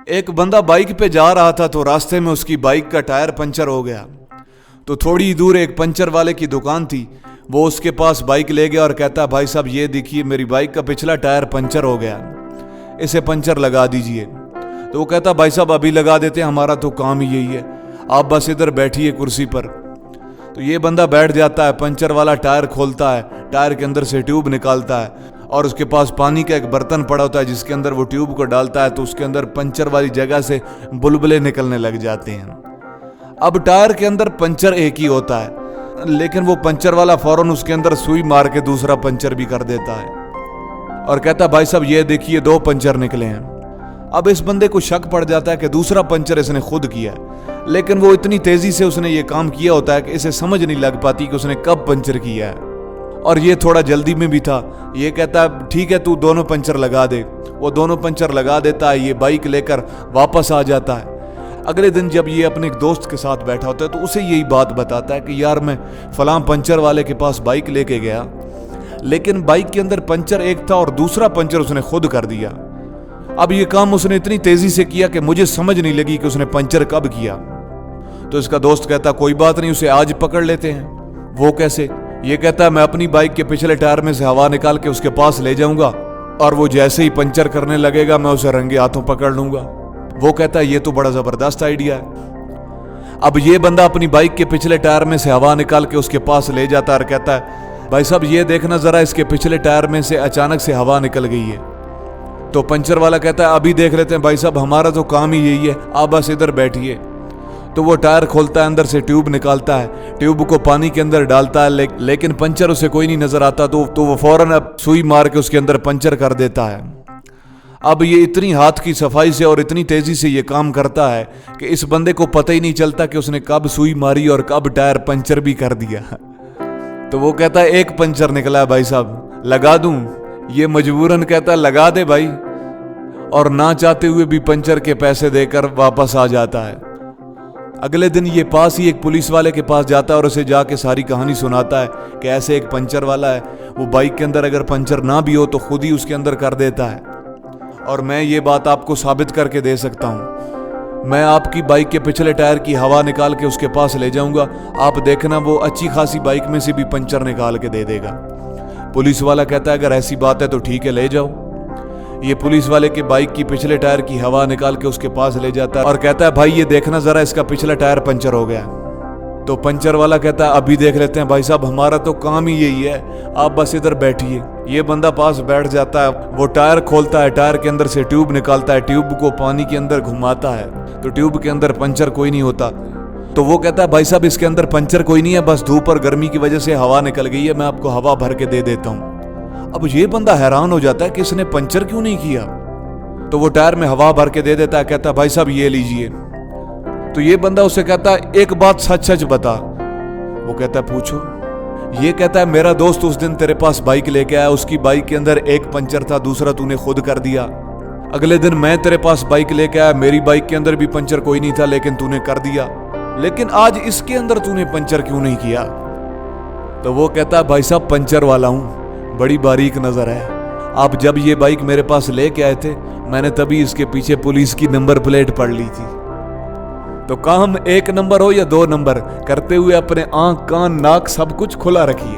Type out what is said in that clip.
एक बंदा बाइक पे जा रहा था तो रास्ते में उसकी बाइक का टायर पंचर हो गया। तो थोड़ी दूर एक पंचर वाले की दुकान थी, वो उसके पास बाइक ले गया और कहता, भाई साहब ये देखिए मेरी बाइक का पिछला टायर पंचर हो गया, इसे पंचर लगा दीजिए। तो वो कहता, भाई साहब अभी लगा देते हैं, हमारा तो काम ही यही है, आप बस इधर बैठिए कुर्सी पर। तो ये बंदा बैठ जाता है, पंचर वाला टायर खोलता है, टायर के अंदर से ट्यूब निकालता है और उसके पास पानी का एक बर्तन पड़ा होता है जिसके अंदर वो ट्यूब को डालता है, तो उसके अंदर पंचर वाली जगह से बुलबुले निकलने लग जाते हैं। अब टायर के अंदर पंचर एक ही होता है, लेकिन वो पंचर वाला फौरन उसके अंदर सुई मार के दूसरा पंचर भी कर देता है और कहता, भाई साहब ये देखिए 2 पंचर निकले हैं। अब इस बंदे को शक पड़ जाता है कि दूसरा पंचर इसने खुद किया है, लेकिन वो इतनी तेजी से उसने ये काम किया होता है कि इसे समझ नहीं लग पाती कि उसने कब पंचर किया है, और ये थोड़ा जल्दी में भी था। ये कहता है, ठीक है तू दोनों पंचर लगा दे। वो दोनों पंचर लगा देता है, ये बाइक लेकर वापस आ जाता है। अगले दिन जब ये अपने एक दोस्त के साथ बैठा होता है तो उसे यही बात बताता है कि यार मैं फलां पंचर वाले के पास बाइक लेके गया, लेकिन बाइक के अंदर पंचर एक था और दूसरा पंचर उसने खुद कर दिया। अब ये काम उसने इतनी तेजी से किया कि मुझे समझ नहीं लगी कि उसने पंचर कब किया। तो इसका दोस्त कहता, कोई बात नहीं, उसे आज पकड़ लेते हैं। वो कैसे? ये कहता है, मैं अपनी बाइक के पिछले टायर में से हवा निकाल के उसके पास ले जाऊंगा और वो जैसे ही पंचर करने लगेगा मैं उसे रंगे हाथों पकड़ लूंगा। वो कहता है, ये तो बड़ा जबरदस्त आइडिया है। अब ये बंदा अपनी बाइक के पिछले टायर में से हवा निकाल के उसके पास ले जाता है और कहता है, भाई साहब ये देखना जरा, इसके पिछले टायर में से अचानक से हवा निकल गई है। तो पंचर वाला कहता है, अभी देख लेते हैं भाई साहब, हमारा तो काम ही यही है, आप बस इधर बैठिए। तो वो टायर खोलता है, अंदर से ट्यूब निकालता है, ट्यूब को पानी के अंदर डालता है, लेकिन पंचर उसे कोई नहीं नजर आता। तो वो फौरन अब सुई मार के उसके अंदर पंचर कर देता है। अब ये इतनी हाथ की सफाई से और इतनी तेजी से ये काम करता है कि इस बंदे को पता ही नहीं चलता कि उसने कब सुई मारी और कब टायर पंचर भी कर दिया। तो वो कहता है, एक पंचर निकला है भाई साहब, लगा दूं? ये मजबूरन कहता है, लगा दे भाई, और ना चाहते हुए भी पंचर के पैसे देकर वापस आ जाता है। अगले दिन ये पास ही एक पुलिस वाले के पास जाता है और उसे जाके सारी कहानी सुनाता है कि ऐसे एक पंचर वाला है, वो बाइक के अंदर अगर पंचर ना भी हो तो खुद ही उसके अंदर कर देता है, और मैं ये बात आपको साबित करके दे सकता हूँ। मैं आपकी बाइक के पिछले टायर की हवा निकाल के उसके पास ले जाऊंगा, आप देखना वो अच्छी खासी बाइक में से भी पंचर निकाल के दे देगा। पुलिस वाला कहता है, अगर ऐसी बात है तो ठीक है, ले जाओ। ये पुलिस वाले के बाइक की पिछले टायर की हवा निकाल के उसके पास ले जाता है और कहता है, भाई ये देखना जरा, इसका पिछला टायर पंचर हो गया। तो पंचर वाला कहता है, अभी देख लेते हैं भाई साहब, हमारा तो काम ही यही है, आप बस इधर बैठिए। ये बंदा पास बैठ जाता है, वो टायर खोलता है, टायर के अंदर से ट्यूब निकालता है, ट्यूब को पानी के अंदर घुमाता है, तो ट्यूब के अंदर पंचर कोई नहीं होता। तो वो कहता है, भाई साहब इसके अंदर पंचर कोई नहीं है, बस धूप और गर्मी की वजह से हवा निकल गई है, मैं आपको हवा भर के दे देता हूँ। अब ये बंदा हैरान हो जाता है कि इसने पंचर क्यों नहीं किया। तो वो टायर में हवा भर के दे देता है, कहता है, भाई साहब ये लीजिए। तो ये बंदा उसे कहता है, एक बात सच सच बता। वो कहता है, पूछो। ये कहता है, मेरा दोस्त उस दिन तेरे पास बाइक लेके आया, उसकी बाइक के अंदर एक पंचर था, दूसरा तूने खुद कर दिया। अगले दिन मैं तेरे पास बाइक लेके आया, मेरी बाइक के अंदर भी पंचर कोई नहीं था, लेकिन तूने कर दिया, लेकिन आज इसके अंदर तूने पंचर क्यों नहीं किया। तो वो कहता है, भाई साहब पंचर वाला हूं, बड़ी बारीक नजर है। आप जब ये बाइक मेरे पास लेके आए थे, मैंने तभी इसके पीछे पुलिस की नंबर प्लेट पढ़ ली थी। तो काम 1 नंबर हो या 2 नंबर, करते हुए अपने आंख कान नाक सब कुछ खुला रखिए।